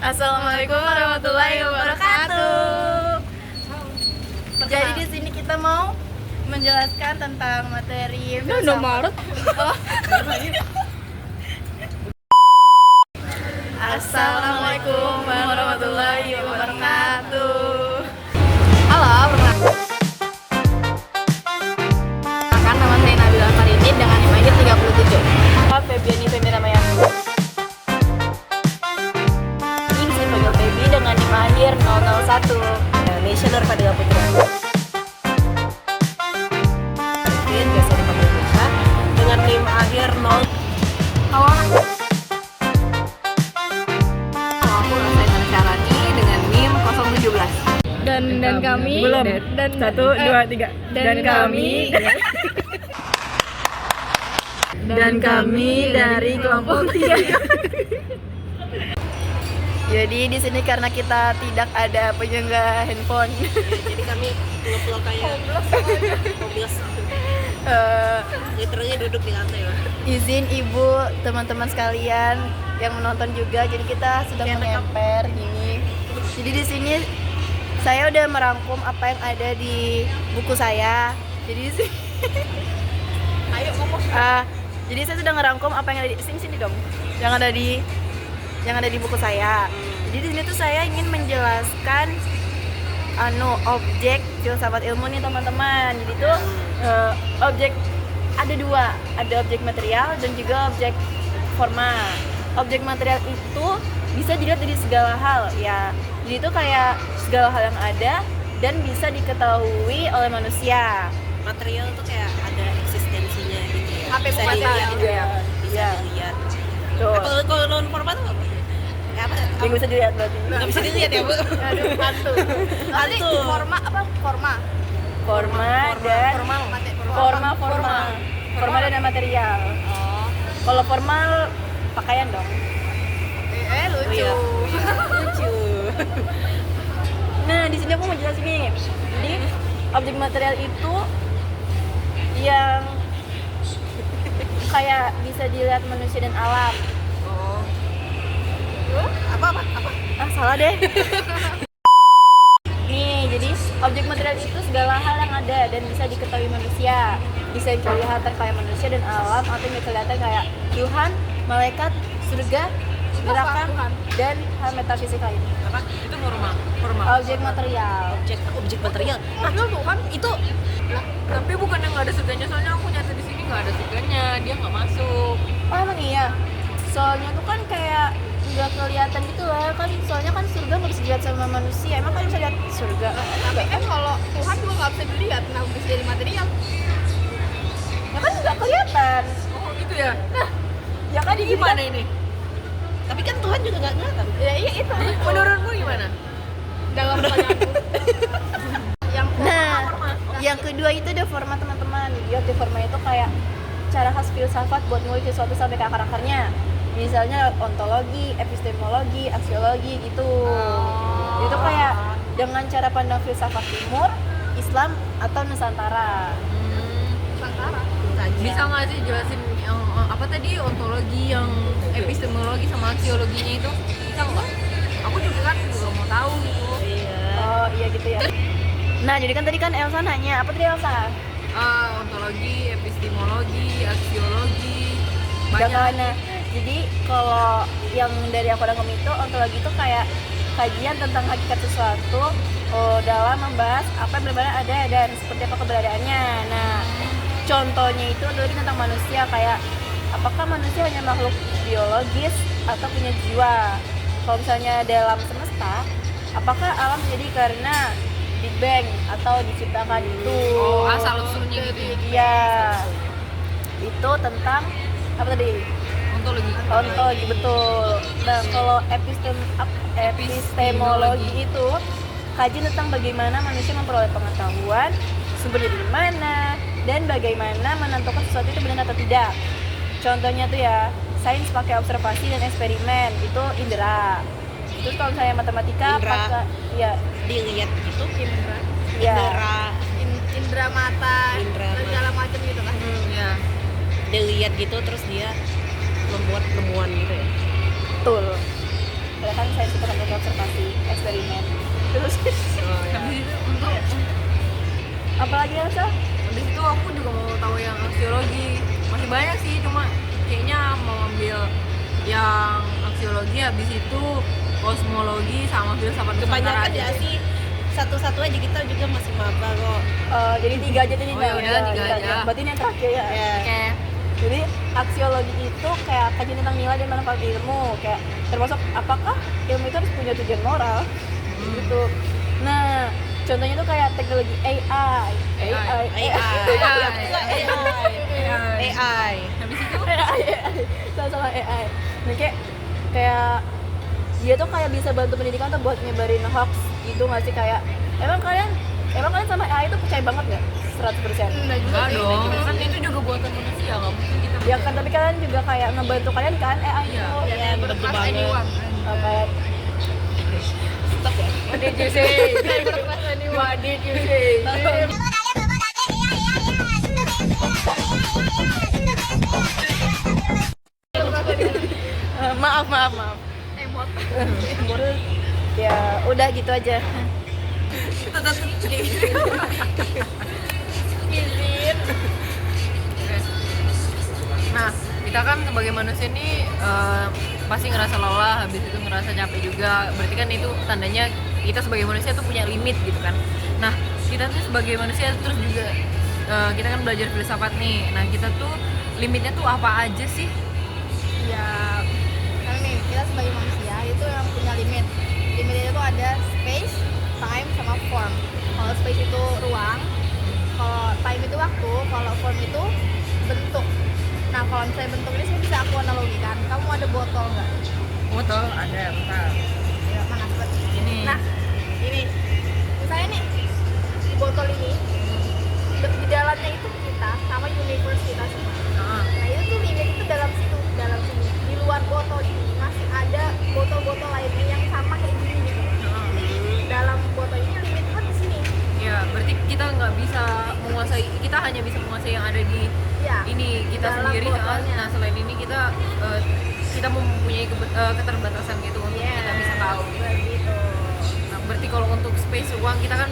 Assalamualaikum warahmatullahi wabarakatuh. Jadi di sini kita mau menjelaskan tentang materi Maret. Assalamualaikum warahmatullahi wabarakatuh. Halo, perkenalkan nama saya Nabila Faridin dengan NIM akhir 37. Febiani Femirama yang Ini saya panggil Febi dengan NIM akhir 001. Indonesia Nur Fadila Putra. Biasa dipanggil Indonesia dengan NIM akhir 0. Halo. Aku Rasain Syarani dengan NIM 017. Dan kami belum dan 1, 2, 3 dan kami dan kami dari kelompok 3. Jadi di sini karena kita tidak ada penyelenggara handphone, Jadi kami nge-vlog kayak homeless. Literally duduk di lantai lah. Izin ibu, teman-teman sekalian yang menonton juga. Jadi kita sedang mengemper gini. Jadi di sini saya udah merangkum apa yang ada di buku saya. Jadi di sini Ayo ngomong. jadi saya sudah ngerangkum apa yang ada di sini dong. Yang ada di buku saya. Jadi di sini tuh saya ingin menjelaskan objek filsafat ilmu nih teman-teman. Jadi tuh objek ada dua, ada objek material dan juga objek forma. Objek material itu bisa dilihat dari segala hal ya. Jadi itu kayak segala hal yang ada dan bisa diketahui oleh manusia. Material tuh kayak ada eksistensinya gitu ya. HP Bisa material dilihat gitu ya. ya. Bisa Iya. dilihat. Tuh, Kalau non format tuh apa? Apa? yang bisa dilihat berarti. Nggak bisa dilihat ya, Bu? Aduh, hantu. Hantu. Forma dan forma dan material. Oh. Kalau formal pakaian dong. Lucu. Iya. Lucu. Nah, di sini aku mau jelasin nih. Jadi, objek material itu yang kayak bisa dilihat manusia dan alam. Oh. Apa? Salah deh. Nih, jadi objek material itu segala hal yang ada dan bisa diketahui manusia. Bisa kelihatan kayak manusia dan alam atau bisa kelihatan kayak Tuhan, malaikat, surga, gerakan dan hal metafisik lain. Apa? Itu formal. Objek material. Objek material. Itu tuh kan Itu tapi bukan yang nggak ada surganya, soalnya aku nyata di sini nggak ada surganya, dia nggak masuk. Oh emang iya. Soalnya tuh kan kayak nggak kelihatan gitu lah kan. Soalnya kan surga nggak bisa dilihat sama manusia. Emang kan bisa lihat surga? Tapi kan kalau Tuhan juga nggak bisa dilihat, kenapa bisa jadi material? Ya kan nggak kelihatan. Oh gitu ya. Nah, ya kan Ini gimana ini? tapi kan Tuhan juga nggak kelihatan. Ya iya itu. Menurutmu gimana? Dalam pertanyaanku. Yang kedua itu ada forma teman-teman. Dia di forma itu kayak cara khas filsafat buat ngulik sesuatu sampai ke akar-akarnya. Misalnya ontologi, epistemologi, aksiologi gitu. Itu kayak dengan cara pandang filsafat timur, Islam atau Nusantara. Bisa nggak sih jelasin yang apa tadi ontologi, yang epistemologi sama aksiologinya itu? Bisa nggak? Aku juga kan juga mau tahu gitu. Oh iya gitu ya. Nah jadi kan tadi kan Elsa nanya, apa tadi Elsa? Ontologi, epistemologi, aksiologi, Jangan. banyak. Nah, jadi kalau yang dari aku rangkum itu ontologi itu kayak kajian tentang hakikat sesuatu dalam membahas apa yang benar-benar ada dan seperti apa keberadaannya. Nah, contohnya itu ontologi tentang manusia, kayak apakah manusia hanya makhluk biologis atau punya jiwa? Kalau misalnya dalam semesta, apakah alam jadi karena Big Bang atau diciptakan itu? Oh, asal usulnya gitu ya. Iya. Itu tentang apa tadi? Ontologi betul. Nah, kalau epistemologi itu kajian tentang bagaimana manusia memperoleh pengetahuan, sumbernya dari mana, dan bagaimana menentukan sesuatu itu benar atau tidak. Contohnya tuh ya, sains pakai observasi dan eksperimen, itu indera. Terus kalau misalnya matematika Indera. pakai ya Dilihat gitu. ya Indra mata, Indra dan mata. segala macam gitu kan. Ya. Dilihat gitu terus dia membuat temuan gitu ya. betul. Karena kan sains itu kan pakai observasi eksperimen. Terus Habis itu untuk apalagi ya Sa? habis itu aku juga mau tahu yang aksiologi. Masih banyak sih, cuma kayaknya mau ambil yang aksiologi, habis itu kosmologi sama filsafat Nusantara Kebanyakan ya sih satu-satu aja, kita juga masih maba kok. Jadi 3 aja tadi Oh, nggak? ya udah, 3 aja. Berarti ini yang terakhir ya. Ya. Oke. Jadi aksiologi itu kayak kajian tentang nilai dan manfaat ilmu, kayak termasuk apakah ilmu itu harus punya tujuan moral, gitu. Nah, contohnya tuh kayak teknologi AI. AI. Habis itu Sama-sama AI. Nah, kayak dia tuh kayak bisa bantu pendidikan tuh buat nyebarin hoax gitu nggak sih? Kayak emang kalian sama AI itu percaya banget nggak? 100%? enggak dong, kan itu juga buatan manusia, nggak mungkin kita Ya kan, tapi kalian juga kayak ngebantu kalian kan AI Iya, itu. Iya, betul banget. anyone. Kayak Stop ya. what did you say? What did you say? Maaf. Emot. Ya udah gitu aja. Izin. Nah, kita kan sebagai manusia nih pasti ngerasa lelah, habis itu ngerasa capek juga. Berarti kan itu tandanya kita sebagai manusia tuh punya limit gitu kan. Nah, kita tuh sebagai manusia terus juga kita kan belajar filsafat nih. Nah, kita tuh limitnya tuh apa aja sih? Ya karena nih kita sebagai manusia itu yang punya limitnya itu ada space, time, sama form. Kalau space itu ruang, kalau time itu waktu, kalau form itu bentuk. Nah kalau misalnya bentuk ini sih bisa aku analogikan, kamu ada botol nggak? Betul, ada, bentar. Ya, mana seperti Ini. Nah ini misalnya nih di botol ini di dalamnya itu kita sama universe kita semua. Nah, Nah itu tuh limit itu dalam sini. Di luar botol ini masih ada botol-botol lainnya yang sama kayak gini gitu. Dalam botol ini limitnya di sini. ya, berarti kita nggak bisa menguasai, kita hanya bisa menguasai yang ada di Ya. ini kita Dalam sendiri. botolnya. Nah, selain ini kita mempunyai keterbatasan gitu untuk kita bisa tahu. Begitu. Nah, berarti kalau untuk space ruang kita kan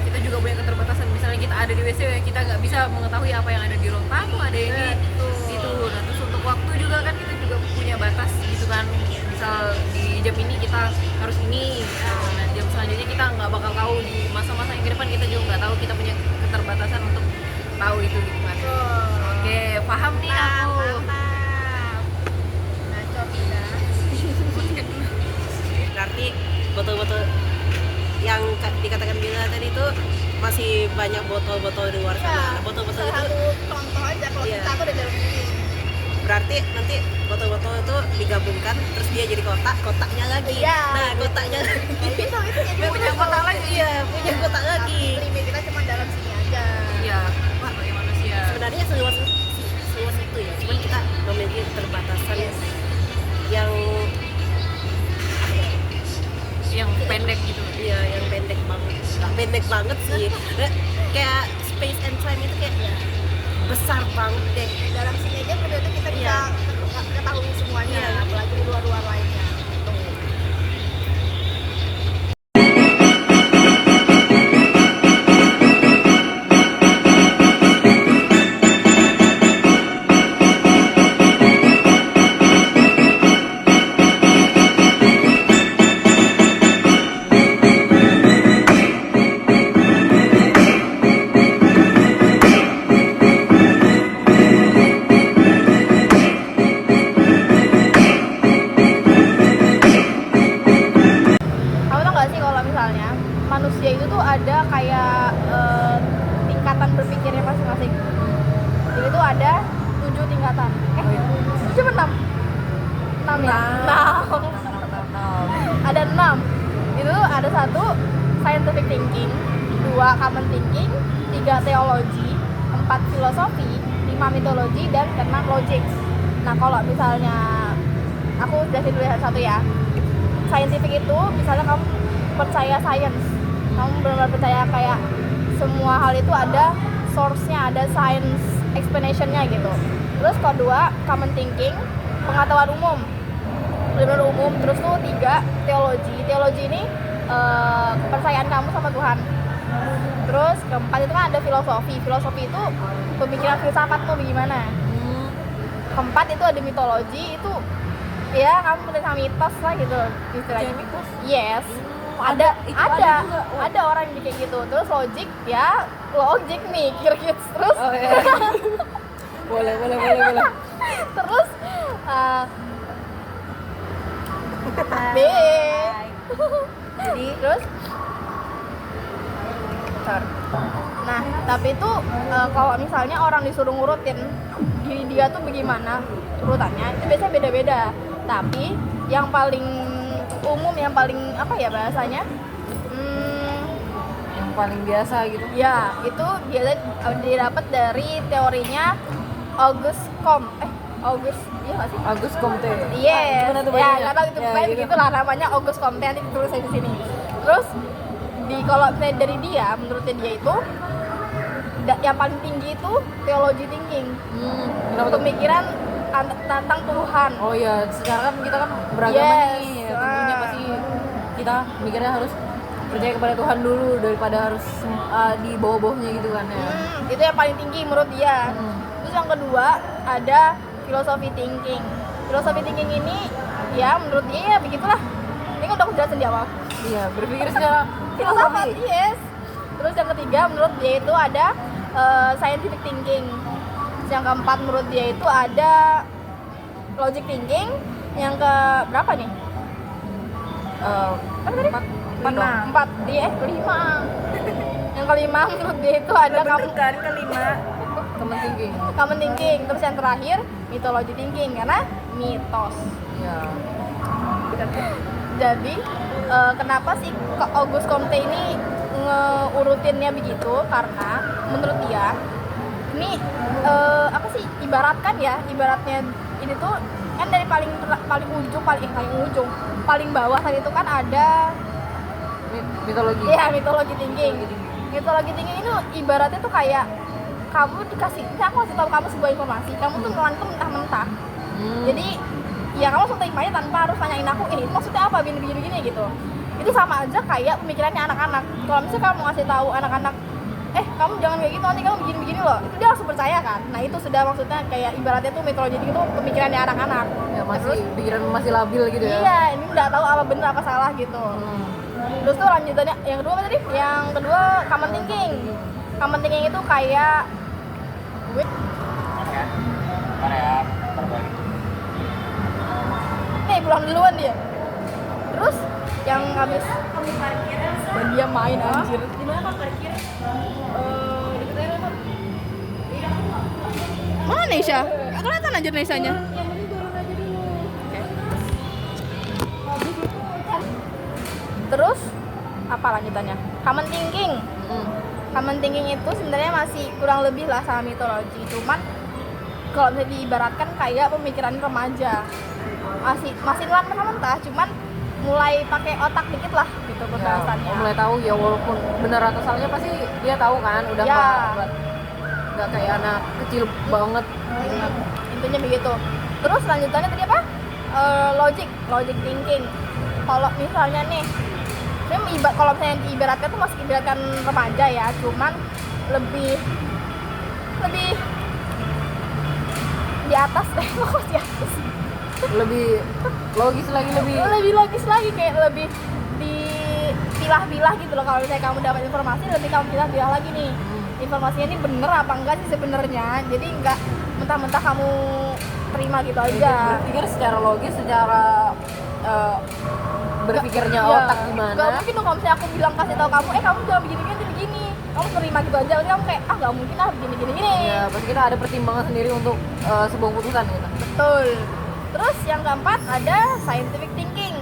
kita juga punya keterbatasan. Misalnya kita ada di WC, kita nggak bisa mengetahui apa yang ada di ruang tamu, ada yang di Betul. itu. Nah, terus untuk waktu juga kan kita juga punya batas gitu kan. Misal di jam ini kita harus ini, gitu. Nah, jam selanjutnya kita nggak bakal tahu. Di masa-masa yang ke depan kita juga nggak tahu, kita punya keterbatasan untuk tahu itu gitu kan. Oke, paham nih aku. Mantap. Nah, coba. Berarti botol-botol yang dikatakan Bila tadi itu masih banyak botol-botol di luar sana. Nah, botol-botol itu satu contoh aja kalau Iya. kita aku udah dalam ini. berarti nanti botol-botol itu digabungkan terus dia jadi kotaknya lagi. Iya. Nah, kotaknya lagi. Itu jadi punya kotak lagi. Iya, punya kotak lagi. Limit kita cuma dalam sini aja. Iya, sebagai manusia. Sebenarnya seluas itu ya, cuman kita memiliki keterbatasan yang Yang pendek gitu. iya, yang pendek banget. Nggak pendek banget sih. Kayak space and time itu kayak besar banget deh. Dalam sini aja berarti kita bisa Iya. ketahui semuanya, Iya. apalagi di luar-luar lainnya. Kamu tau gak sih kalau misalnya manusia itu tuh ada kayak tingkatan berpikirnya masing-masing. Jadi tuh ada 7 tingkatan. 7 apa 6? 6 ya? 6. Ada 6. Itu tuh ada 1 scientific thinking, 2 common thinking, 3 teologi, 4 filosofi, 5 mitologi, dan 6 logic. Nah kalau misalnya aku jelasin dulu satu ya. Scientific itu misalnya kamu percaya science, kamu benar-benar percaya kayak semua hal itu ada source-nya, ada science explanation-nya gitu. Terus kedua, common thinking, pengetahuan umum. benar-benar umum. Terus tuh 3 teologi. Teologi ini kepercayaan kamu sama Tuhan. Terus keempat itu kan ada filosofi. Filosofi itu pemikiran filsafatmu bagaimana. Keempat itu ada mitologi, itu ya kamu tentang mitos lah gitu istilahnya. Mitos? Yes. Ada juga. Ada orang yang kayak gitu. Terus logik ya logik mikir gitu. Terus Oh ya. boleh. terus B. Jadi Terus nah tapi itu kalau misalnya orang disuruh ngurutin diri dia tuh bagaimana urutannya itu biasanya beda-beda, tapi yang paling umum, yang paling apa ya bahasanya, Yang paling biasa gitu. ya itu dia didapat dari teorinya Auguste iya nggak sih? Auguste Comte. Yes, Gimana tuh ya bacanya? nggak tahu itu Ya, pokoknya gitu. begitulah namanya Auguste Comte, nanti ditulis di sini. Terus kalau misalnya dari dia, menurutnya dia itu yang paling tinggi itu theology thinking, Kenapa tuh? pemikiran tentang Tuhan. Oh iya, secara kan kita kan beragama Yes. nih, ya, tentunya pasti kita mikirnya harus percaya kepada Tuhan dulu daripada harus di bawah-bawahnya gitu kan ya. Itu yang paling tinggi menurut dia. Terus yang kedua ada philosophy thinking. Philosophy thinking ini ya menurut dia ya begitulah. Ini kan udah aku jelasin di awal. Iya, berpikir secara Filsafat, yes. Terus yang ketiga menurut dia itu ada scientific thinking. Terus yang keempat menurut dia itu ada logic thinking. Yang ke berapa nih? Apa tadi? Empat. Dia kelima. Yang kelima menurut dia itu ada kan kelima. common thinking. common thinking. Terus yang terakhir mythology thinking karena mitos. Iya. Jadi kenapa sih Auguste Comte ini ngeurutinnya begitu? Karena menurut dia ini apa sih ibaratnya ini tuh kan dari paling ujung paling bawah tadi itu kan ada Mitologi. ya mythology thinking. Mythology thinking itu ibaratnya tuh kayak kamu dikasih, aku kasih tahu kamu sebuah informasi, kamu tuh menelan itu mentah-mentah. Jadi ya kamu langsung terima aja tanpa harus tanyain aku, itu maksudnya apa begini gitu. Itu sama aja kayak pemikirannya anak-anak. Kalau misalnya kamu ngasih tahu anak-anak, kamu jangan kayak gitu, nanti kamu begini-begini loh, itu dia langsung percaya kan. Nah itu sudah maksudnya kayak ibaratnya tuh mythology itu pemikirannya anak-anak. Ya masih Terus, pikiran masih labil gitu ya. iya, ini udah tahu apa benar apa salah gitu. Terus tuh lanjutannya yang kedua apa tadi? Yang kedua common thinking. Common thinking itu kayak nih pulang duluan dia. Terus yang habis parkir. dan dia main anjir. Di mana kan parkir? Deket aja kan. Mana Nesha? Gak kelihatan aja Neshanya. Yang penting turun aja dulu. Terus apa lanjutannya? Common thinking. Common thinking itu sebenarnya masih kurang lebih lah sama mitologi. Cuman kalau bisa diibaratkan kayak pemikiran remaja. Masih mentah-mentah, cuman mulai pakai otak dikit lah gitu pembahasannya. Ya, mulai tahu ya, walaupun benar atau salahnya pasti dia tahu kan, udah Ya. nggak kayak anak kecil banget. Intinya begitu. Terus lanjutannya tadi apa? Logic thinking. Kalau misalnya nih, kalau misalnya diibaratkan tuh masih ibaratkan remaja ya, cuman lebih di atas deh, di atas. Lebih logis lagi, Lebih logis lagi, kayak lebih dipilah-pilah gitu loh. Kalau misalnya kamu dapat informasi, lebih kamu pilah-pilah lagi nih. Informasinya ini bener apa enggak sih sebenarnya. Jadi enggak mentah-mentah kamu terima gitu aja. berpikir secara logis, secara berpikirnya otak gimana. Gak mungkin dong kalau misalnya aku bilang kasih tahu kamu, kamu jangan begini. Kamu terima gitu aja, nanti kamu kayak gak mungkin begini. Ya pasti kita ada pertimbangan sendiri untuk sebuah keputusan gitu. Betul. Terus yang keempat ada scientific thinking.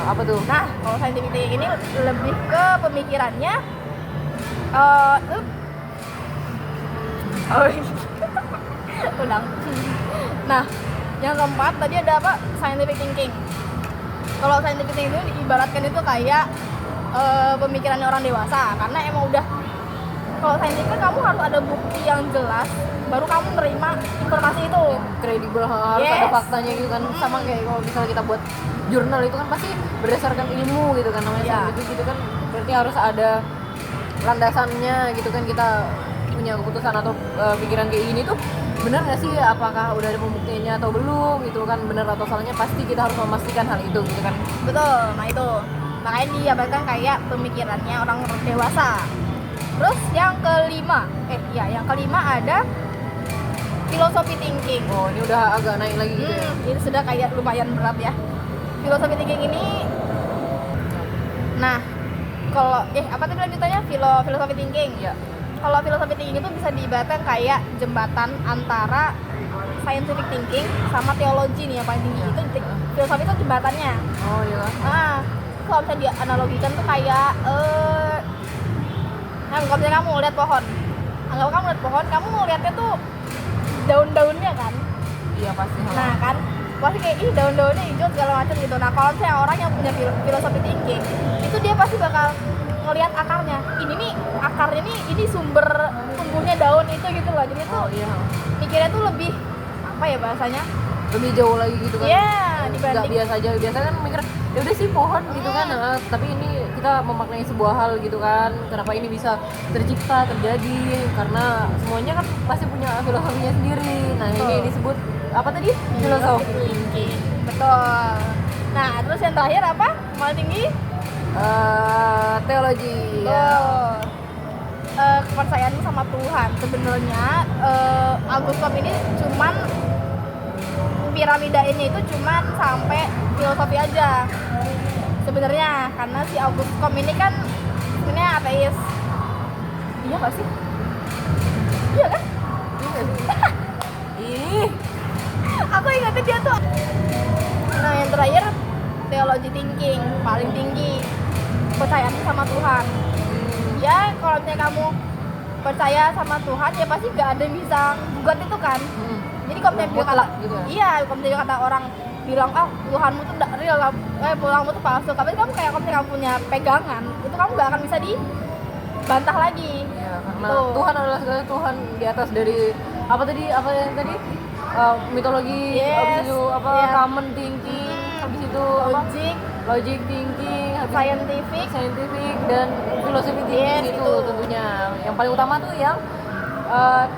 Apa tuh? Nah, kalau scientific thinking ini lebih ke pemikirannya ulang. Nah, yang keempat tadi ada apa? Scientific thinking. Kalau scientific thinking itu diibaratkan itu kayak pemikirannya orang dewasa, karena emang udah kalau scientific kamu harus ada bukti yang jelas baru kamu nerima informasi itu. Kredibel, harus Yes. ada faktanya gitu kan. Sama kayak kalau misalnya kita buat jurnal itu kan pasti berdasarkan ilmu gitu kan, namanya Iya. scientific gitu kan, berarti harus ada landasannya gitu kan. Kita punya keputusan atau pikiran kayak gini tuh benar nggak sih, apakah udah ada pembuktiannya atau belum gitu kan, benar atau salahnya pasti kita harus memastikan hal itu gitu kan. Betul, nah itu makanya diabaikan kayak pemikirannya orang dewasa. Terus yang kelima, yang kelima ada philosophy thinking. Oh, ini udah agak naik lagi gitu ya. Ini sudah kayak lumayan berat ya. Philosophy thinking ini, nah kalau apa tadi lanjutannya? Philosophy thinking. Ya. Kalau philosophy thinking itu bisa diibaratkan kayak jembatan antara scientific thinking sama teologi nih yang paling tinggi. Itu filosofi itu jembatannya. Oh iya. Nah, kalau misalnya dianalogikan tuh kayak kalau misalnya kamu lihat pohon, anggap kamu lihat pohon, kamu ngeliatnya tuh daun-daunnya kan. Iya pasti. Nah kan, pasti kayak daun-daunnya hijau segala macam gitu. Nah kalau misalnya orang yang punya philosophy thinking, itu dia pasti bakal ngelihat akarnya. Akarnya ini sumber tumbuhnya daun itu gitu loh. Jadi tuh iya. mikirnya tuh lebih apa ya bahasanya? Lebih jauh lagi gitu kan. Iya, Nggak dibanding biasa aja. Biasanya kan mikir ya udah sih pohon gitu kan. Nah, tapi ini kita memaknai sebuah hal gitu kan. Kenapa ini bisa tercipta, terjadi? Karena semuanya kan pasti punya filosofinya sendiri. Nah, ini disebut apa tadi? Filosofi. thinking. Betul. Nah, terus yang terakhir apa? Paling tinggi? Teologi. Betul. Kepercayaan sama Tuhan. Sebenarnya Augustus ini cuman piramidainnya itu cuman sampai filosofi aja. Sebenarnya karena si Augustus ini kan sebenarnya ateis. Iya nggak sih? Iya kan? Ih, Aku ingatnya dia tuh. Nah yang terakhir theology thinking paling tinggi, percayaan sama Tuhan. Ya kalau misalnya kamu percaya sama Tuhan ya pasti nggak ada yang bisa gugat itu kan. Jadi kalau misalnya dia kata, mutlak gitu ya? iya kalau misalnya kata orang bilang Tuhanmu tuh tidak real, Tuhanmu tuh palsu. Tapi kamu kayak kalau misalnya kamu punya pegangan itu kamu nggak akan bisa dibantah lagi. ya, karena Tuh. Tuhan adalah segala Tuhan di atas dari apa yang tadi? Mitologi, Yes, habis itu iya. common thinking, habis itu logic thinking, habis scientific dan philosophy thinking. Yes, itu itu. tentunya yang paling utama tuh yang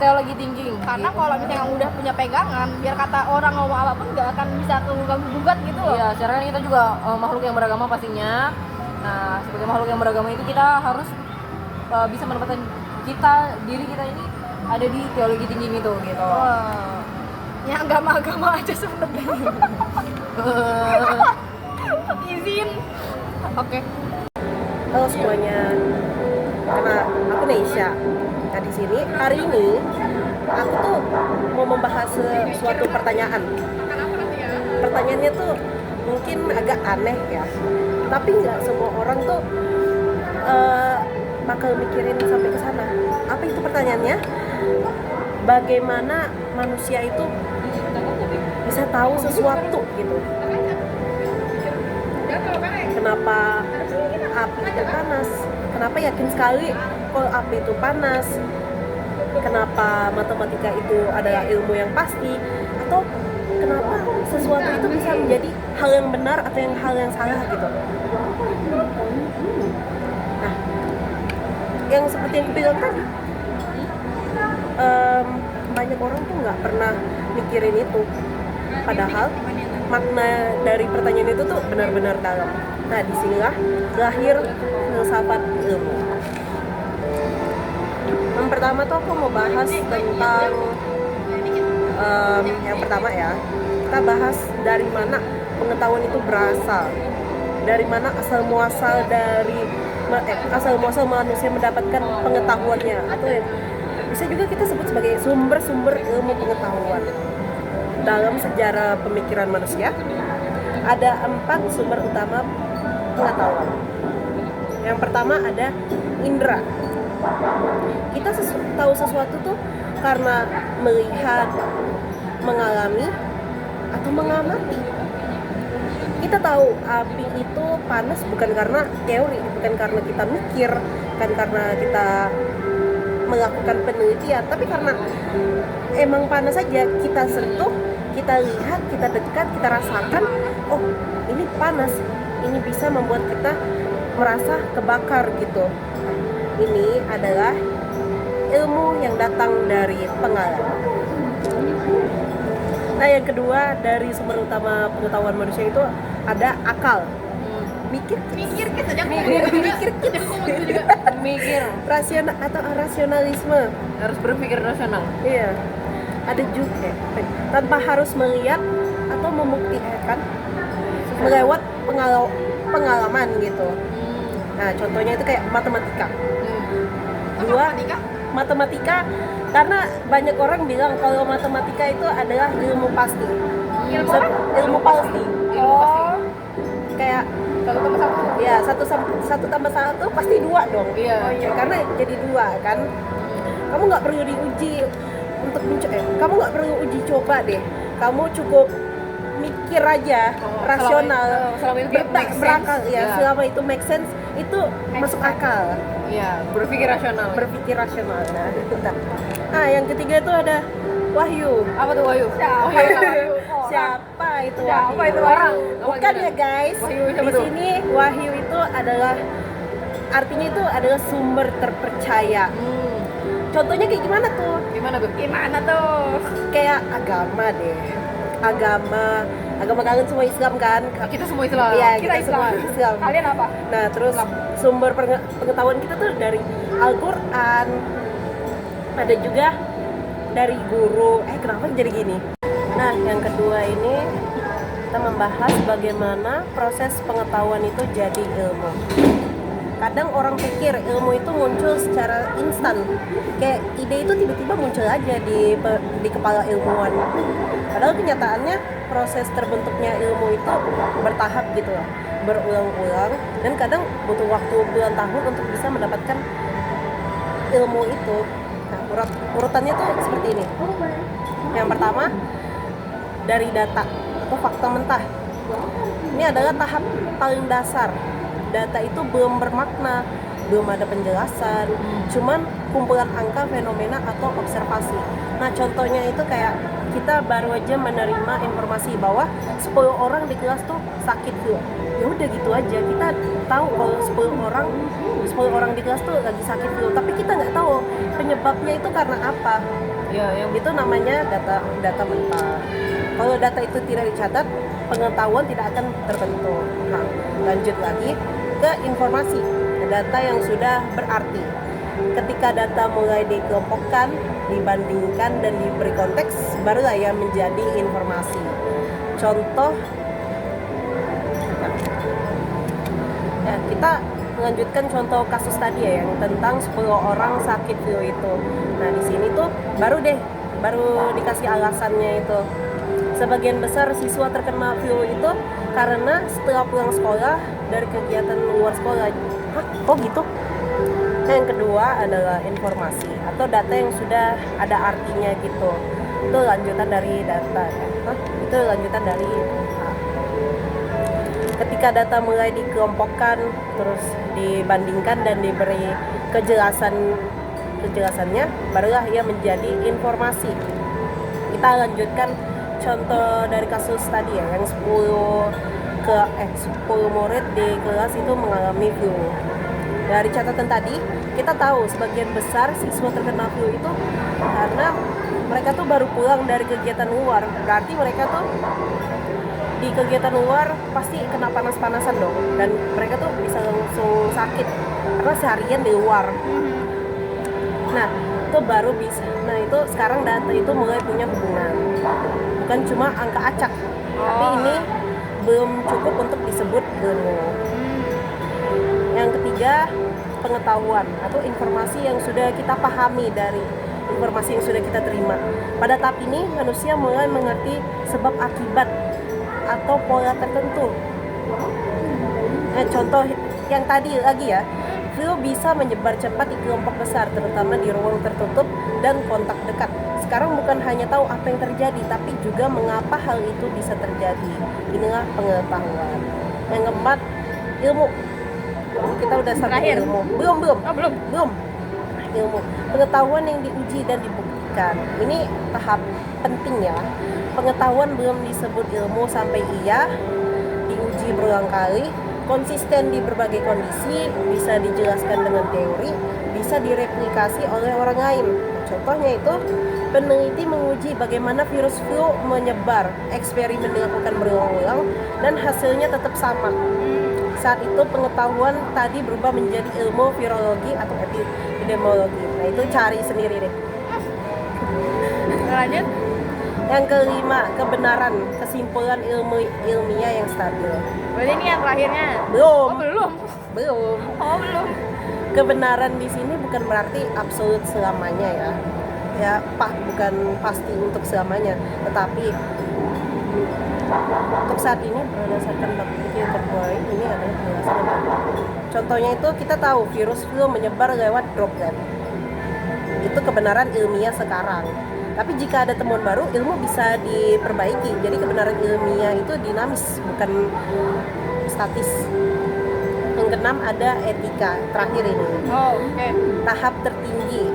teologi thinking. Karena gitu. kalau misalnya kamu udah punya pegangan, biar kata orang ngomong apapun nggak akan bisa gugat gitu loh. Iya, secara kan kita juga makhluk yang beragama pastinya. Nah, sebagai makhluk yang beragama itu kita harus bisa menempatkan diri kita ini ada di teologi tinggi itu gitu. Yang agama-agama aja sebenarnya. Izin. Oke. Halo semuanya, karena aku Neisha. Nah di sini hari ini aku tuh mau membahas suatu pertanyaan. Pertanyaannya tuh mungkin agak aneh ya, tapi nggak semua orang tuh bakal mikirin sampai ke sana. Apa itu pertanyaannya? Bagaimana manusia itu bisa tahu sesuatu gitu? Kenapa api itu panas? Kenapa yakin sekali kalau api itu panas? Kenapa matematika itu adalah ilmu yang pasti? Atau kenapa sesuatu itu bisa menjadi hal yang benar atau hal yang salah gitu? Nah, yang seperti yang kubilang tadi, banyak orang tuh nggak pernah mikirin itu. Padahal makna dari pertanyaan itu tuh benar-benar dalam. Nah, disinilah lahir filsafat ilmu. Yang pertama tuh aku mau bahas tentang yang pertama ya, kita bahas dari mana pengetahuan itu berasal, dari mana asal muasal manusia mendapatkan pengetahuannya, atau yang bisa juga kita sebut sebagai sumber-sumber ilmu pengetahuan. Dalam sejarah pemikiran manusia ada 4 sumber utama pengetahuan. Yang pertama ada indera. Kita tahu sesuatu tuh karena melihat, mengalami, atau mengamati. Kita tahu api itu panas bukan karena teori, bukan karena kita mikir, bukan karena kita melakukan penelitian, tapi karena emang panas saja, kita sentuh, kita lihat, kita dekat, kita rasakan, oh ini panas, ini bisa membuat kita merasa kebakar gitu. Ini adalah ilmu yang datang dari pengalaman. Nah, yang kedua dari sumber utama pengetahuan manusia itu ada akal. Mikir kita Mikir, rasional atau rasionalisme. harus berpikir rasional. Iya. Ada juga tanpa harus melihat atau membuktikan melewat pengalaman gitu. Nah, contohnya itu kayak matematika. Matematika karena banyak orang bilang kalau matematika itu adalah ilmu pasti. Ilmu pasti. Oh, Kayak satu tambah satu. ya satu tambah satu pasti dua dong. Iya. Karena jadi dua kan. Kamu nggak perlu diuji untuk kamu nggak perlu uji coba deh. Kamu cukup mikir aja, rasional, selama itu make sense. berakal ya. Ya. Selama itu make sense, itu masuk akal. Iya, berpikir rasional. Berpikir rasional. Nah, yang ketiga itu ada wahyu. Apa tuh wahyu? Siapa itu Siapa wahyu? itu orang? Bukan ya guys. Wahyu siapa Di tuh? sini wahyu itu adalah artinya itu adalah sumber terpercaya. Contohnya kayak gimana tuh? Gimana tuh? Kayak agama deh. Agama kalian semua Islam kan? Kita semua Islam. Iya, Kita semua Islam. Islam. Kalian apa? Nah, terus sumber pengetahuan kita tuh dari Al-Qur'an. Ada juga dari guru. Kenapa jadi gini? Nah, yang kedua ini kita membahas bagaimana proses pengetahuan itu jadi ilmu. Kadang orang pikir ilmu itu muncul secara instan, kayak ide itu tiba-tiba muncul aja di kepala ilmuwan. Padahal kenyataannya proses terbentuknya ilmu itu bertahap gitu loh, berulang-ulang, dan kadang butuh waktu bulan tahun untuk bisa mendapatkan ilmu itu. Nah, urutannya tuh seperti ini. Yang pertama dari data atau fakta mentah. Ini adalah tahap paling dasar. Data itu belum bermakna, belum ada penjelasan, cuman kumpulan angka, fenomena atau observasi. Nah, contohnya itu kayak kita baru aja menerima informasi bahwa 10 orang di kelas tuh sakit flu. Ya udah gitu aja. Kita tahu kalau 10 orang di kelas tuh lagi sakit flu, tapi kita nggak tahu penyebabnya itu karena apa. Ya, yang Itu namanya data mentah. Kalau data itu tidak dicatat, pengetahuan tidak akan terbentuk. Nah, lanjut lagi ke informasi, data yang sudah berarti. Ketika data mulai dikelompokkan, dibandingkan dan diberi konteks, barulah ya menjadi informasi. Contoh, ya kita melanjutkan contoh kasus tadi ya, yang tentang 10 orang sakit flu itu. Nah, di sini tuh baru dikasih alasannya itu. Sebagian besar siswa terkena flu itu karena setelah pulang sekolah dari kegiatan luar sekolah. Hah? Kok gitu? Nah, yang kedua adalah informasi atau data yang sudah ada artinya gitu. Itu lanjutan dari data ya. Itu lanjutan dari ketika data mulai dikelompokkan, terus dibandingkan dan diberi kejelasannya, barulah ia menjadi informasi. Kita lanjutkan contoh dari kasus tadi ya, yang 10 murid di kelas itu mengalami flu. Dari catatan tadi, kita tahu sebagian besar siswa terkena flu itu karena mereka tuh baru pulang dari kegiatan luar. Berarti mereka tuh di kegiatan luar pasti kena panas-panasan dong, dan mereka tuh bisa langsung sakit karena seharian di luar. Nah, itu baru bisa. Nah, itu sekarang data itu mulai punya hubungan. Bukan cuma angka acak, tapi ini belum cukup untuk disebut ilmu. Yang ketiga, pengetahuan atau informasi yang sudah kita pahami dari informasi yang sudah kita terima. Pada tahap ini, manusia mulai mengerti sebab akibat atau pola tertentu. Nah, contoh yang tadi lagi ya, flu bisa menyebar cepat di kelompok besar, terutama di ruang tertutup dan kontak dekat. Sekarang bukan hanya tahu apa yang terjadi, tapi juga mengapa hal itu bisa terjadi. Inilah pengetahuan. Yang keempat, ilmu. Kita udah sampai Terakhir. ilmu. Belum. Oh, belum. ilmu, pengetahuan yang diuji dan dibuktikan. Ini tahap penting ya. Pengetahuan belum disebut ilmu sampai ia diuji berulang kali, konsisten di berbagai kondisi, bisa dijelaskan dengan teori, bisa direplikasi oleh orang lain. Contohnya itu, peneliti menguji bagaimana virus flu menyebar, eksperimen dilakukan berulang-ulang, dan hasilnya tetap sama. Saat itu pengetahuan tadi berubah menjadi ilmu virologi atau epidemiologi. Nah itu cari sendiri deh. Lanjut. Yang kelima, kebenaran, kesimpulan ilmiah yang stabil. Berarti ini yang terakhirnya. Belum. Oh, belum. Belum. Oh, belum. Kebenaran di sini bukan berarti absolut selamanya ya. Ya, bukan pasti untuk selamanya, tetapi untuk saat ini berdasarkan bukti yang terbaik ini adalah penjelasan yang benar. Contohnya itu kita tahu virus flu menyebar lewat droplet. Itu kebenaran ilmiah sekarang. Tapi jika ada temuan baru, ilmu bisa diperbaiki. Jadi kebenaran ilmiah itu dinamis, bukan statis. Yang keenam ada etika, terakhir ini. Oh, oke. Tahap tertinggi.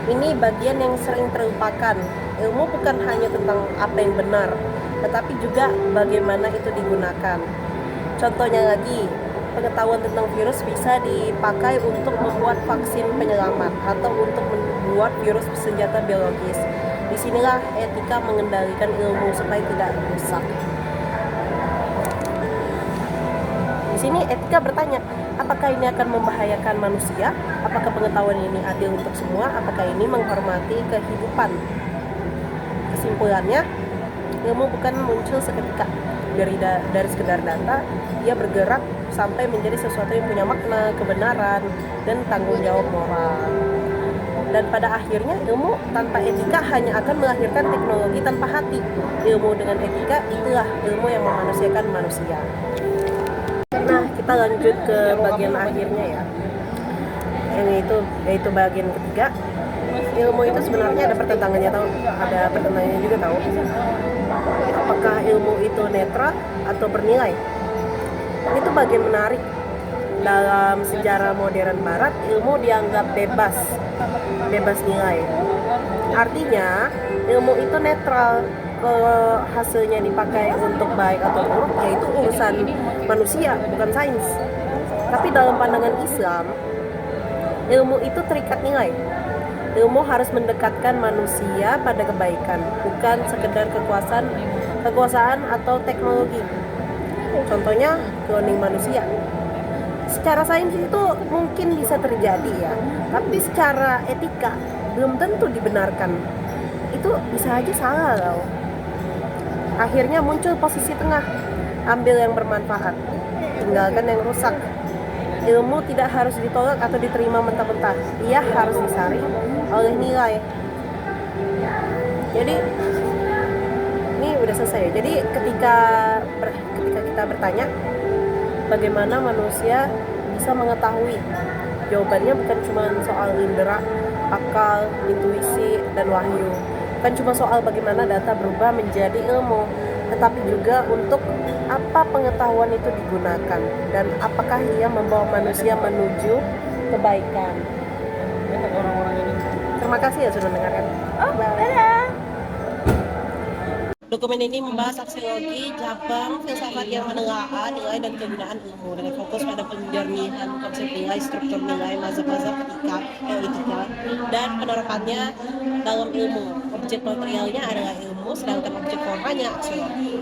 Ini bagian yang sering terlupakan. Ilmu bukan hanya tentang apa yang benar, tetapi juga bagaimana itu digunakan. Contohnya lagi, pengetahuan tentang virus bisa dipakai untuk membuat vaksin penyelamat atau untuk membuat virus senjata biologis. Disinilah etika mengendalikan ilmu supaya tidak rusak. Di sini etika bertanya, apakah ini akan membahayakan manusia? Apakah pengetahuan ini adil untuk semua? Apakah ini menghormati kehidupan? Kesimpulannya, ilmu bukan muncul seketika dari sekedar data. Ia bergerak sampai menjadi sesuatu yang punya makna, kebenaran, dan tanggung jawab moral. Dan pada akhirnya ilmu tanpa etika hanya akan melahirkan teknologi tanpa hati. Ilmu dengan etika itulah ilmu yang memanusiakan manusia. Nah, kita lanjut ke bagian akhirnya ya. Yang yaitu bagian ketiga. Ilmu itu sebenarnya ada pertentangannya juga tahu. Apakah ilmu itu netral atau bernilai? Itu bagian menarik. Dalam sejarah modern barat, ilmu dianggap bebas nilai. Artinya, ilmu itu netral. Kalau hasilnya dipakai untuk baik atau buruk, yaitu urusan manusia, bukan sains. Tapi dalam pandangan Islam, ilmu itu terikat nilai. Ilmu harus mendekatkan manusia pada kebaikan, bukan sekedar kekuasaan atau teknologi. Contohnya, cloning manusia. Secara sains itu mungkin bisa terjadi ya, tapi secara etika belum tentu dibenarkan. Itu bisa aja salah loh. Akhirnya muncul posisi tengah, ambil yang bermanfaat, tinggalkan yang rusak. Ilmu tidak harus ditolak atau diterima mentah-mentah, ia harus disaring oleh nilai. Jadi ini udah selesai. Jadi ketika kita bertanya bagaimana manusia bisa mengetahui, jawabannya bukan cuma soal indera, akal, intuisi, dan wahyu. Bukan cuma soal bagaimana data berubah menjadi ilmu, tetapi juga untuk apa pengetahuan itu digunakan dan apakah ia membawa manusia menuju kebaikan. Terima kasih ya sudah mendengarkan. Dadah. Dokumen ini membahas aksiologi, cabang, filsafat yang menelaah nilai dan kegunaan ilmu dengan fokus pada penjernihan konsep nilai, struktur nilai, mazhab-mazhab etika, dan penerapannya dalam ilmu. Objek materialnya adalah ilmu, sedangkan objek formanya aksiologi.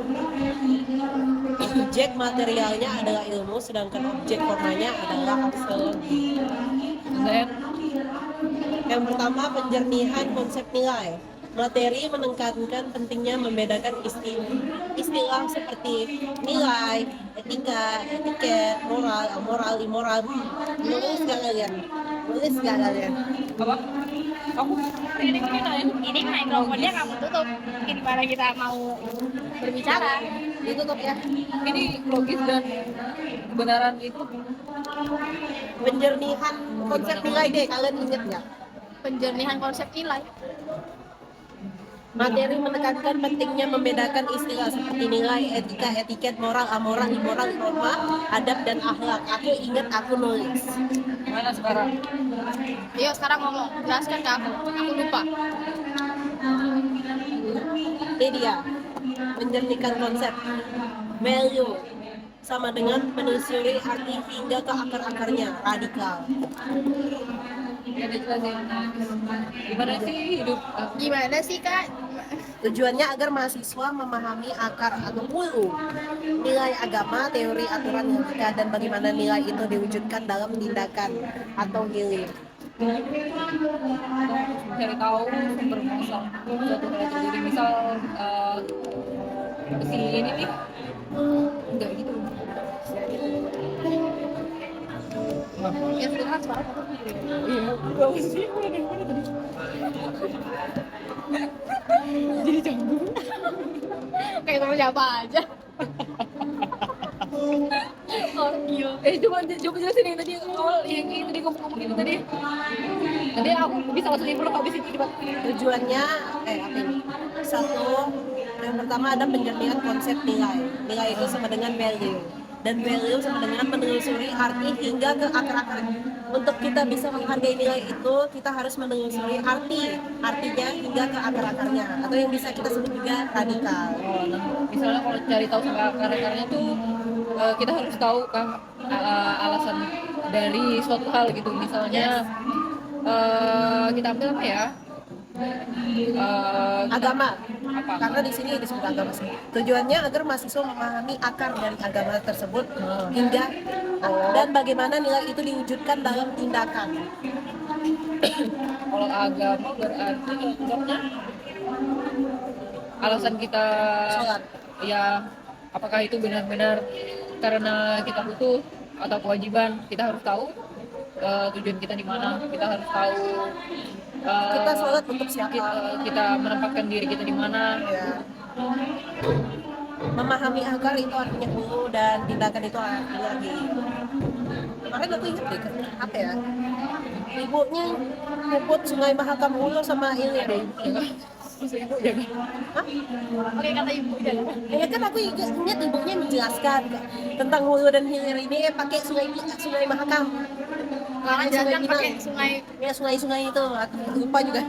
Objek materialnya adalah ilmu, sedangkan objek formanya adalah aksiologi. Yang pertama, penjernihan konsep nilai. Materi menekankan pentingnya membedakan istilah seperti nilai, etika, etiket, moral, amoral, immoral. Nulis gak kalian? Apa? Aku Ini mikrofonnya kamu tutup. Gimana kita mau berbicara? Ditutup ya. ini logis dan kebenaran itu Penjernihan konsep nilai deh, kalian inget nggak? Penjernihan konsep nilai. Materi menekankan pentingnya membedakan istilah seperti nilai, etika, etiket, moral, amoral, immoral, norma, adab, dan akhlak. Aku ingat aku nulis. Mana sekarang? Yuk sekarang ngomong, jelaskan ke aku lupa. Ini dia, menjernihkan konsep. Value sama dengan menelusuri arti hingga ke akar-akarnya, radikal. Ya udah jelasin. Gimana sih hidup? Gimana sih kak? Tujuannya agar mahasiswa memahami akar atau hulu nilai agama, teori, aturan, logika, dan bagaimana nilai itu diwujudkan dalam tindakan atau hilir. Mencari tahu sumber masalah suatu hal yang terjadi, misal si ini nih enggak gitu. Ya sekarang suara aku Iya, bagus sih. Jadi canggung. kayak teman siapa aja. Oh iya. Coba jelasin yang tadi awal yang tadi kamu ngomong itu tadi. Nanti aku bisa langsung improve habis itu cepat. Tujuannya apa ini? Satu, yang pertama ada penjernihan konsep nilai. Nilai itu sama dengan value, dan value sama dengan menelusuri arti hingga ke akar-akar. Untuk kita bisa menghargai nilai itu, kita harus menelusuri artinya hingga ke akar-akarnya, atau yang bisa kita sebut juga radikal. Oh, nah, misalnya kalau cari tahu sama akar-akarnya tuh kita harus tahu kan alasan dari suatu hal gitu. Misalnya kita ambil apa ya? Agama, Apa? karena di sini disebut agama sih. Tujuannya agar mahasiswa memahami akar dari agama tersebut hingga dan bagaimana nilai itu diwujudkan dalam tindakan. Kalau agama berarti contohnya alasan kita Sholat. ya apakah itu benar-benar karena kita butuh atau kewajiban, kita harus tahu tujuan kita di mana, kita harus tahu Kita sholat untuk siapa? kita menempatkan diri kita di mana. Ya. Memahami akar itu artinya hulu dan tindakan itu artinya lagi. Kemarin aku ingat deh, apa ya? Ibunya nyebut Sungai Mahakam Hulu sama Ilir. Maksud ibu jaga. Hah? Oke kata ibu jalan. Ya kan aku ingat ibunya menjelaskan tentang Hulu dan Hilir ini pakai Sungai Mahakam. Karena jalan pakai sungai. Ya sungai-sungai itu, aku lupa juga.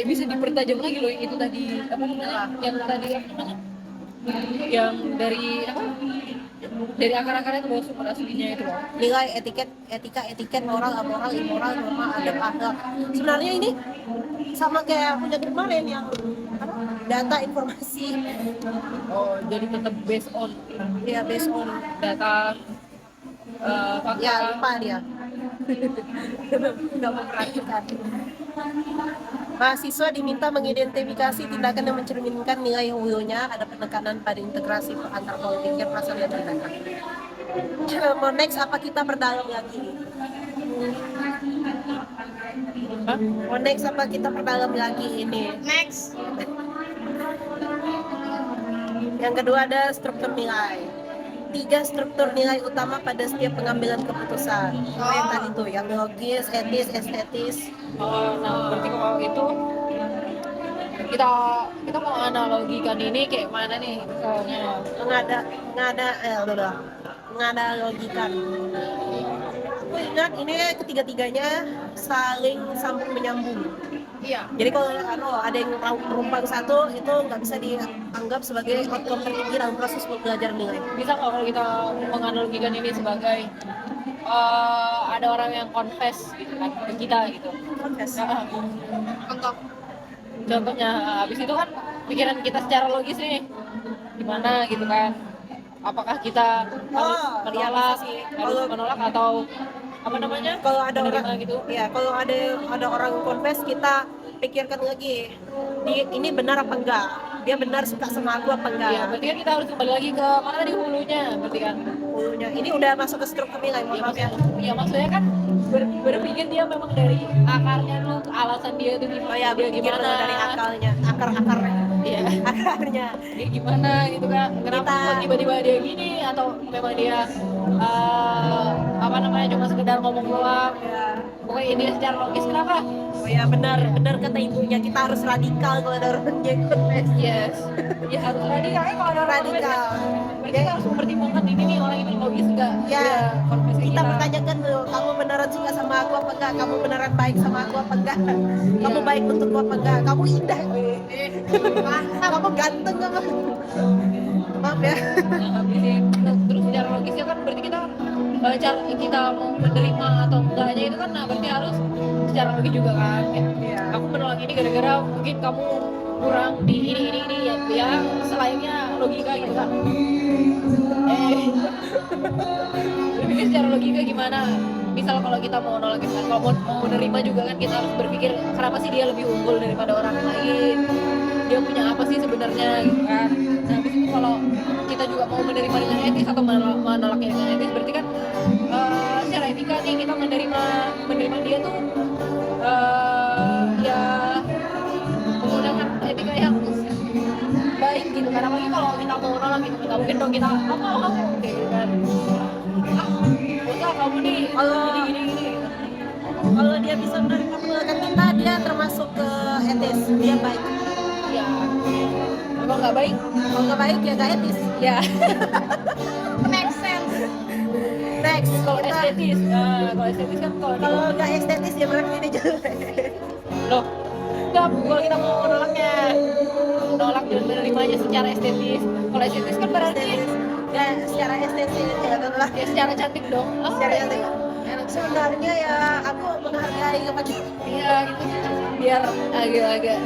Bisa dipertajam lagi loh yang itu tadi apa namanya? Yang tadi apa namanya? Yang dari apa? Dari akar-akarnya itu bawa sumber aslinya itu loh. Nilai, etiket, moral, amoral, immoral, norma, adab, akhlak. Sebenarnya ini sama kayak punya kemarin yang apa, data informasi, Oh, jadi tetap based on ya based on data fakta. ya lupa dia. Nggak memperhatikan. Mahasiswa diminta mengidentifikasi tindakan yang mencerminkan nilai hulunya, ada penekanan pada integrasi antar pola pikir, perasaan dan tindakan. Mau next apa kita perdalam lagi? Hah? Mau next apa kita perdalam lagi ini? Next. Yang kedua ada struktur nilai. 3 struktur nilai utama pada setiap pengambilan keputusan. Yang tadi tuh, yang logis, etis, estetis. Nah, berarti kalau itu kita mau analogikan ini kayak mana nih misalnya? Mengada logikan. Aku ingat ini ketiga-tiganya saling sambung menyambung. Iya. Jadi kalau ada yang merumpang satu itu nggak bisa dianggap sebagai outcome tertinggi dalam proses belajar nilai. Bisa nggak kalau kita menganalogikan ini sebagai ada orang yang confess gitu kan ke kita gitu. Confess. Nah, Contoh. contohnya habis itu kan pikiran kita secara logis nih gimana gitu kan, apakah kita harus Iya, menolak bisa sih. harus menolak atau apa namanya Kalau ada menerima orang gitu. ya kalau ada orang confess, kita pikirkan lagi ini benar apa enggak, dia benar suka sama aku apa enggak. Iya, berarti kan kita harus kembali lagi ke mana tadi hulunya, berarti kan. Hulunya ini udah masuk ke struktur nilai, Iya, maaf ya. iya maksudnya kan berpikir dia memang dari akarnya dulu, alasan dia itu Oh ya, dia berpikir gimana dulu dari akalnya, akarnya, Iya. akarnya. Dia gimana gitu kan, kenapa Kita- kok tiba-tiba dia gini atau memang dia apa apa namanya cuma sekedar ngomong doang. Pokoknya ini secara logis kenapa? Oh ya benar kata ibunya, kita harus radikal kalau ada orang jenggot mes. Yes, ya harus radikal. Kalau ada orang Radikal. berarti kita harus mempertimbangkan ini orang ini logis nggak? Ya, konfesi kita bertanyakan dulu, kamu beneran suka sama aku apa enggak? Kamu beneran baik sama aku apa enggak? Kamu baik untukku apa enggak? Kamu indah, kamu ganteng apa? Maaf ya. Nah, habis itu terus secara logisnya kan berarti kita cara kita mau menerima atau enggaknya itu kan berarti harus secara logis juga kan. Iya. Aku menolak ini gara-gara mungkin kamu kurang di ini ya selayaknya logika gitu kan. Berpikir secara logika gimana? Misal kalau kita mau nolak gitu kan, kalau mau menerima juga kan kita harus berpikir kenapa sih dia lebih unggul daripada orang lain, dia punya apa sih sebenarnya gitu kan. Nah habis itu kalau kita juga mau menerima dengan etis atau menolaknya dengan etis, berarti kan secara etika nih kita menerima dia tuh ya menggunakan etika yang baik gitu kan. Apalagi kalau kita mau nolak gitu, nggak mungkin dong kita kamu gitu kan. Kamu nih gini. Kalau dia bisa menerima penolakan kita, dia termasuk ke etis, dia baik. Ya, kalau nggak baik, Kalau nggak baik ya nggak etis. ya. Make sense. Next, Kalau kita estetis, kalau estetis kan kalau nggak estetis ya berarti ini jelek. loh, nggak kalau kita mau nolak dan menerimanya secara estetis. Kalau estetis kan berarti Ya secara estetis ya adalah ya secara cantik dong. secara cantik. Sebenarnya ya aku menghargai kepada Iya gitu, biar agak-agak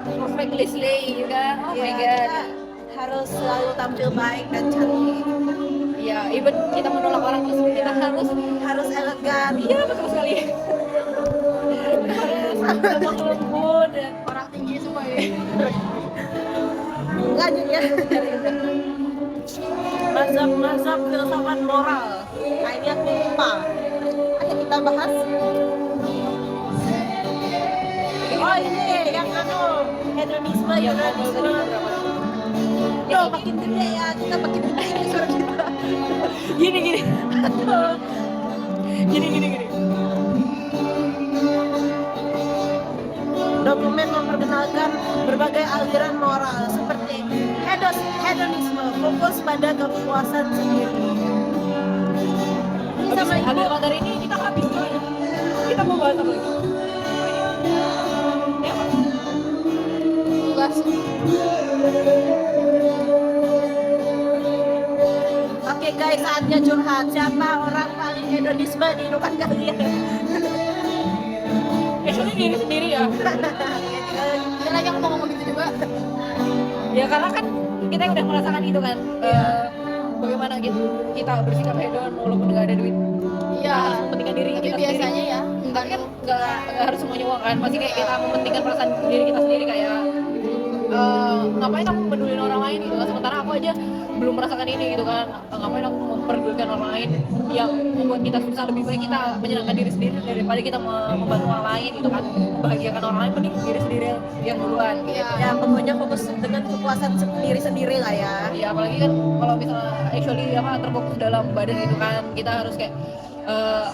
perfectly slay gitu kan. Oh my ya, god. kita harus selalu tampil baik dan cantik. Ya, even kita menolak orang tersebut kita Harus elegan. iya betul sekali. Harus lemah lembut dan Orang tinggi semua ya. Lanjut ya. Mazhab filsafat moral. Nah ini aku lupa. Ayo kita bahas. Oh ini yang hedonisme. Yo makin gede ya, kita makin gede ini suara kita. gini. Dokumen memperkenalkan berbagai aliran moral seperti hedonisme, fokus pada kepuasan sendiri. Habis ambil materi ini kita habis kan? Kita mau bahas apa lagi? Ya, Pak. Tugas. Oke guys, saatnya curhat. Siapa orang paling hedonisme di hidupan kalian? Kecuali diri sendiri ya. Dia lagi aku mau ngomong gitu juga. Ya karena kan kita yang udah merasakan itu kan. Bagaimana gitu kita bersikap hedon walaupun nggak ada duit. Iya. Harus mementingkan diri Tapi kita biasanya sendiri. ya, Tapi kan nggak harus semuanya uang kan. Masih kayak kita mementingkan perasaan diri kita sendiri kayak ngapain aku pedulin orang lain gitu kan, sementara aku aja belum merasakan ini gitu kan. Ngapain aku memperdulikan orang lain yang membuat kita susah, lebih baik kita menyenangkan diri sendiri daripada kita membantu orang lain gitu kan. Membahagiakan orang lain mending diri sendiri yang duluan gitu. Ya pokoknya fokus dengan kepuasan sendiri lah ya. Ya apalagi kan kalau misalnya actually terfokus dalam badan gitu kan, kita harus kayak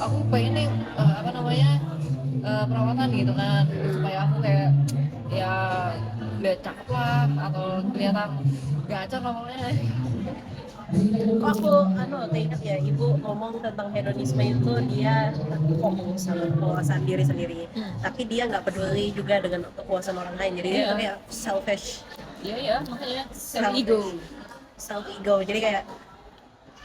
aku pengen nih perawatan gitu kan, supaya aku kayak ya lihat cakep lah atau kelihatan gacor lah pokoknya. Kok aku teringat ya ibu ngomong tentang hedonisme itu dia fokus sama kepuasan diri sendiri, tapi dia nggak peduli juga dengan kepuasan orang lain, jadi dia Iya. kayak selfish, Iya makanya self ego. jadi kayak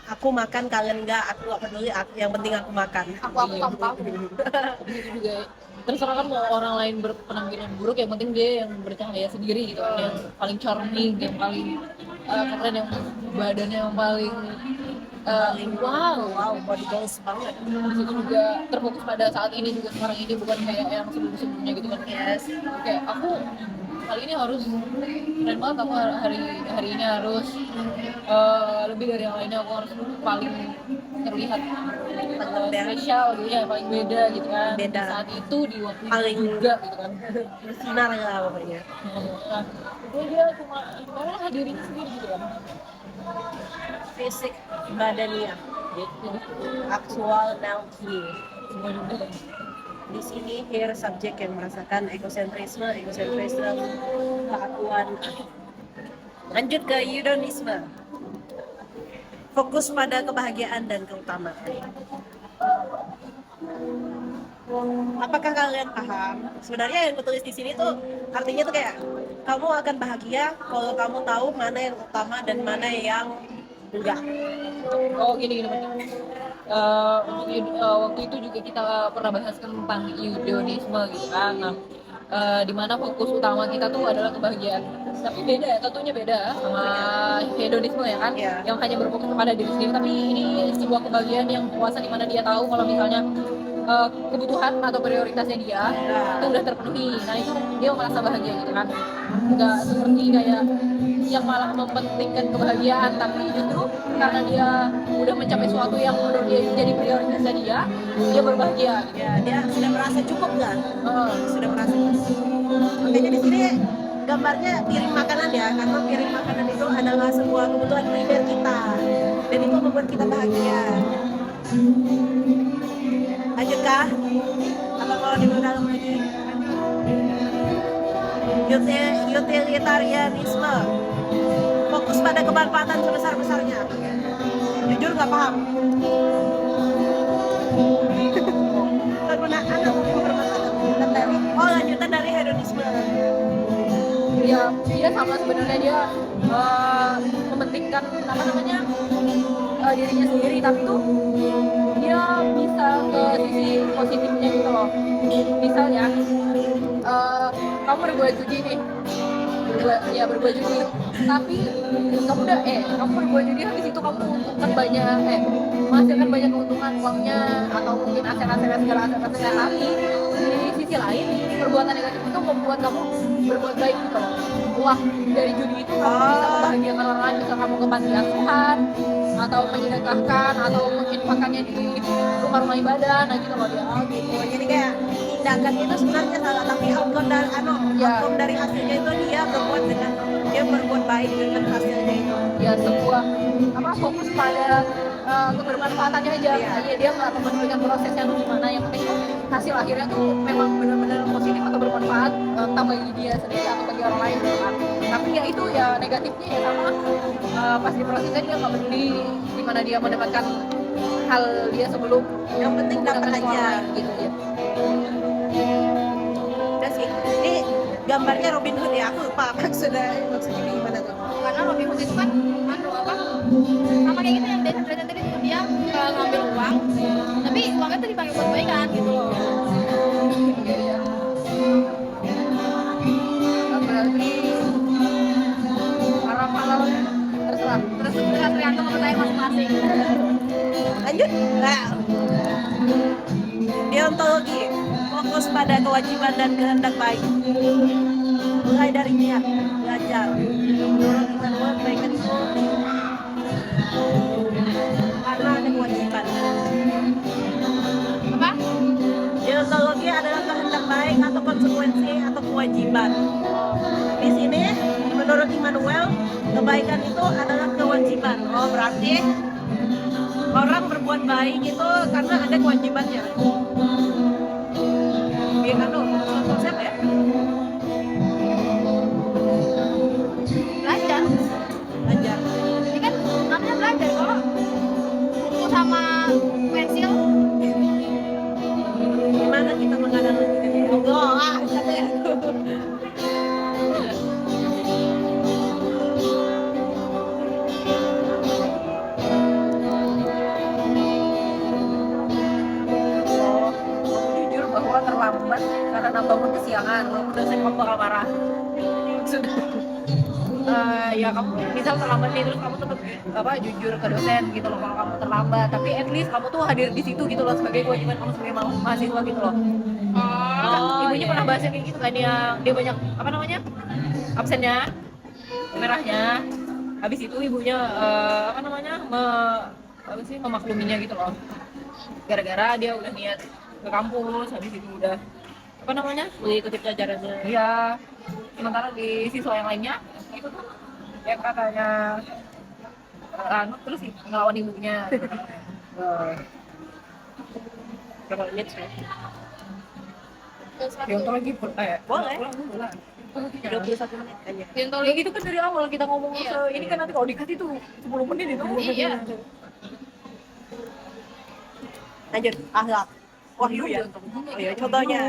aku makan kalian nggak, aku nggak peduli, yang penting aku makan. Aku kamu. Itu juga terserah kan mau orang lain berpenampilan buruk, yang penting dia yang bercahaya sendiri gitu kan, yang paling charming, yang paling keren, yang badannya yang paling wow body goals banget. Terus itu juga terfokus pada saat ini juga, sekarang ini, bukan kayak yang sebelumnya gitu kan. Yes. Kayak aku kali ini harus keren banget, aku hari ini harus lebih dari yang lainnya, aku harus paling terlihat spesial gitu ya, paling beda gitu kan. Beda. Di saat itu di waktu Paling- itu juga gitu kan. Bersinar lah pokoknya. Nah, itu dia cuma hadirin sendiri gitu kan. Fisik, badannya. subjek Actual now here. semua juga. Di sini here subjek yang merasakan egosentrisme, keakuan. Lanjut ke eudonisme. Fokus pada kebahagiaan dan keutamaan. Apakah kalian paham? Sebenarnya yang kutulis di sini tuh artinya tuh kayak kamu akan bahagia kalau kamu tahu mana yang utama dan mana yang enggak. Oh gini waktu itu juga kita pernah bahas tentang eudonisme gitu kan. Nah, di mana fokus utama kita tuh adalah kebahagiaan. Tapi beda, tentunya beda sama hedonisme ya kan, Iya. yang hanya berfokus kepada diri sendiri. Tapi ini sebuah kebahagiaan yang puasa di mana dia tahu kalau misalnya kebutuhan atau prioritasnya dia itu udah terpenuhi. Nah itu dia merasa bahagia gitu kan. Nggak seperti kayak yang malah mementingkan kebahagiaan, tapi justru karena dia udah mencapai sesuatu yang menurut dia jadi prioritasnya dia berbahagia gitu. Ya, dia sudah merasa cukup nggak? Eh, Sudah merasa cukup. Makanya di sini gambarnya piring makanan ya, karena piring makanan itu adalah sebuah kebutuhan primer kita dan itu membuat kita bahagia. Lanjutkah? Apa mau diulang lagi? Utilitarianisme. Fokus pada kemanfaatan sebesar-besarnya. Jujur nggak paham. Penggunaan atau bermanfaat dari lanjutan dari hedonisme. ya dia sama sebenarnya dia mementingkan apa namanya dirinya sendiri, tapi tuh dia bisa ke sisi positifnya gitu loh. Misalnya kamu berbuat judi nih, berbuat judi, tapi kamu berbuat judi, habis itu kamu untukkan menghasilkan banyak keuntungan uangnya atau mungkin aset-aset segala aset-aset, tapi di sisi lain perbuatan negatif itu membuat kamu berbuat baik gitu loh. Wah, dari judi itu kamu bisa membahagiakan orang lain, bisa kamu ke panti asuhan atau menyedekahkan atau menginfakkannya di rumah-rumah ibadah, nah gitu loh dia. Gitu. Jadi kayak tindakan itu sebenarnya salah, tapi outcome dari hasilnya itu dia berbuat baik dengan hasilnya itu. Ya sebuah fokus pada kebermanfaatannya aja. Hanya dia nggak memedulikan prosesnya tuh gimana, yang penting hasil akhirnya tuh memang benar-benar positif atau bermanfaat, entah bagi dia sendiri atau bagi orang lain gitu kan. Tapi ya itu ya negatifnya ya sama, pas di prosesnya dia nggak peduli gimana dia mendapatkan hal dia sebelum Yang penting dapat mendapatkan aja. orang lain, gitu ya. Udah sih. Ini gambarnya Robin Hood ya. Aku lupa maksudnya gimana tuh. Karena Robin Hood itu kan sama kayak gitu yang desa-desa tadi tuh, dia ngambil uang tapi uangnya tuh dipakai buat kebaikan gitu loh. Iya. Berarti haram-halal terserah. Terus tergantung kepercayaan masing-masing. Lanjut. Nah. Deontologi. Fokus pada kewajiban dan kehendak baik. Mulai dari niat, belajar, menurut Immanuel kebaikan itu karena ada kewajiban. Apa? Deontologi adalah kehendak baik atau konsekuensi atau kewajiban. Di sini menurut Immanuel kebaikan itu adalah kewajiban. Oh berarti orang berbuat baik itu karena ada kewajibannya. Biar konsep ya. Belajar. Ini kan namanya belajar. Kalau buku sama pensil Gimana kita menganalogikannya? Allah, capek aku. Jujur bahwa terlambat karena bangun kesiangan, walaupun dosen kamu bakal marah. Sudah. Ya kamu misal terlambat nih, terus kamu tetap jujur ke dosen gitu loh kalau kamu terlambat, tapi at least kamu tuh hadir di situ gitu loh sebagai kewajiban kamu sebagai mahasiswa gitu loh. Ibunya pernah bahas kayak gitu kan, dia banyak absennya, merahnya, habis itu ibunya memakluminya gitu loh, gara-gara dia udah niat ke kampus, habis itu udah Mengikuti pelajarannya. iya. Sementara di siswa yang lainnya itu tuh yang katanya terus ngelawan ibunya gitu. Berapa menit sih? Contoh lagi Boleh. 21 menit aja. Ya gitu kan dari awal kita ngomong ini kan nanti kalau dikasih tuh 10 menit itu. Iya. Lanjut, akhlak. Wahyu ya. Oh ya, contohnya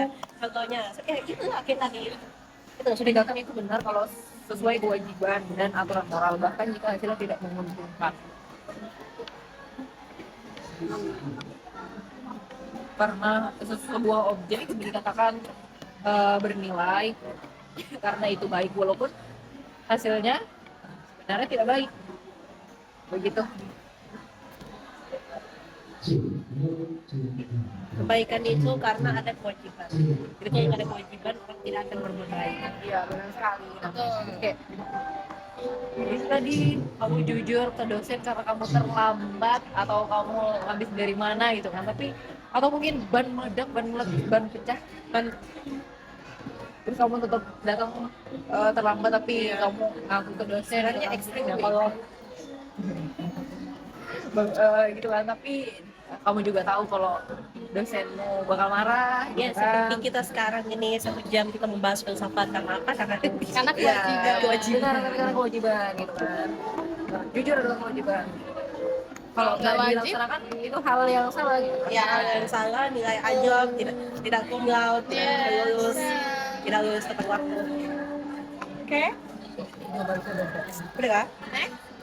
itu kayak tadi. Itu sudah Tindakan itu benar kalau sesuai kewajiban dan aturan moral, bahkan jika hasilnya tidak menguntungkan. Karena sebuah objek dikatakan bernilai karena itu baik walaupun hasilnya sebenarnya tidak baik. Begitu. kebaikan itu karena ada kewajiban. Jadi kalau nggak ada kewajiban orang tidak akan berbuat baik. Iya benar sekali. Oke. Jadi tadi kamu jujur ke dosen karena kamu terlambat atau kamu habis dari mana gitu kan, tapi atau mungkin ban meledak, ban meletus, ban pecah kan, terus kamu tetap datang terlambat tapi kamu ngaku ke dosen. Sebenarnya ekstrim ya ya. kalau gitu kan, tapi kamu juga tahu kalau dosenmu bakal marah Ya, gitu kan. seperti kita sekarang ini 1 jam kita membahas filsafat karena apa? Karena Karena Iya, kewajiban. karena kewajiban gitu kan. Nah, jujur adalah kewajiban. Kalau Nggak nggak wajib. dilaksanakan itu hal yang salah gitu. ya yang salah nilai ajab, tidak tunggal, tidak lulus, tidak lulus tepat waktu. Oke, udah kan?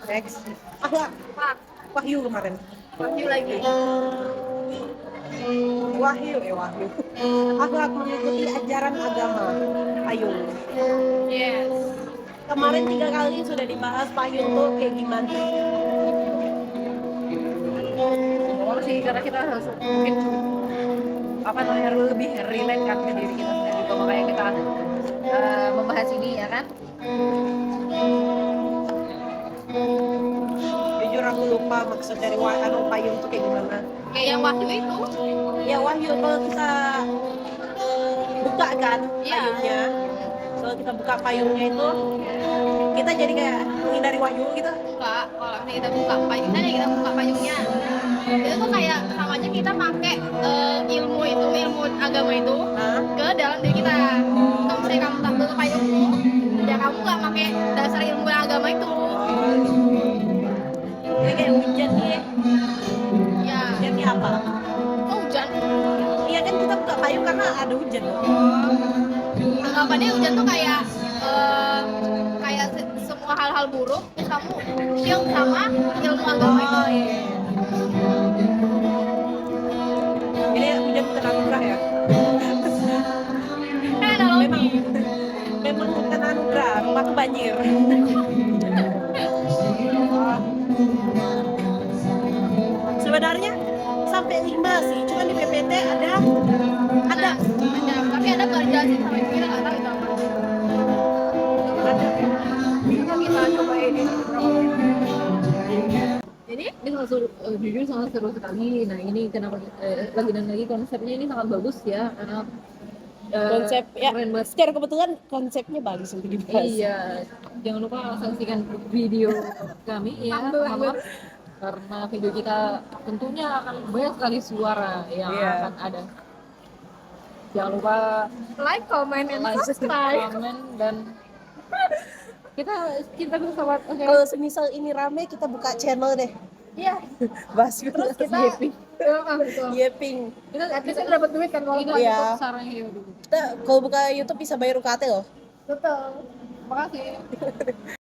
Next. Akhlak. Wahyu kemarin. Wahyu lagi. Wahyu. Akhlak mengikuti ajaran agama. Payung. Yes. Kemarin 3 kali sudah dibahas payung tuh kayak gimana. Ngomong sih karena kita harus mungkin apa namanya lebih relate kan ke diri kita sendiri, kalau makanya kita membahas ini ya kan. Jujur aku lupa maksud dari payung tuh kayak gimana. Kayak yang wahyu itu. Ya wahyu kalau kita buka kan Iya. payungnya, kalau kita buka payungnya itu kita jadi kayak menghindari wahyu gitu. Enggak, kalau misalnya kita buka payungnya, ya kita buka payungnya. Itu tuh kayak sama aja kita pakai ilmu agama itu Nah, ke dalam diri kita. Kalau misalnya kamu tak buka payungmu, ya kamu nggak pakai dasar ilmu agama itu. ini kayak hujan nih. Ya, Hujan nih apa? oh hujan. Iya kan kita buka payung karena ada hujan. Anggapannya hujan tuh kayak semua hal-hal buruk, terus kamu shield sama ilmu agama itu. iya. Ini hujan bukan anugerah ya? Kan ada lagi. Memang bukan anugerah, rumahku banjir. Sebenarnya sampai 5 sih, cuma di PPT ada. Tapi ada nggak dijelasin sama itu, kita nggak tahu itu apa. Kita coba ini. Ini sangat seru, jujur sangat seru sekali. Nah ini kenapa lagi dan lagi konsepnya ini sangat bagus ya, karena Konsep ya, keren banget. secara kebetulan konsepnya bagus untuk dibahas. Iya, jangan lupa saksikan video kami ya, teman-teman. Karena video kita tentunya akan banyak sekali suara yang Iya. akan ada. Jangan lupa Like, comment, and like, subscribe. komen, dan kita cinta pesawat. Oke. Kalau semisal ini rame, kita buka channel deh. Iya. Bahas Terus kita Yeping. betul. Yeping. At least kita dapat duit kan kalau Kita buat. Iya. ikut saran Heo dulu. Kita kalau buka YouTube bisa bayar UKT loh. Betul. Makasih.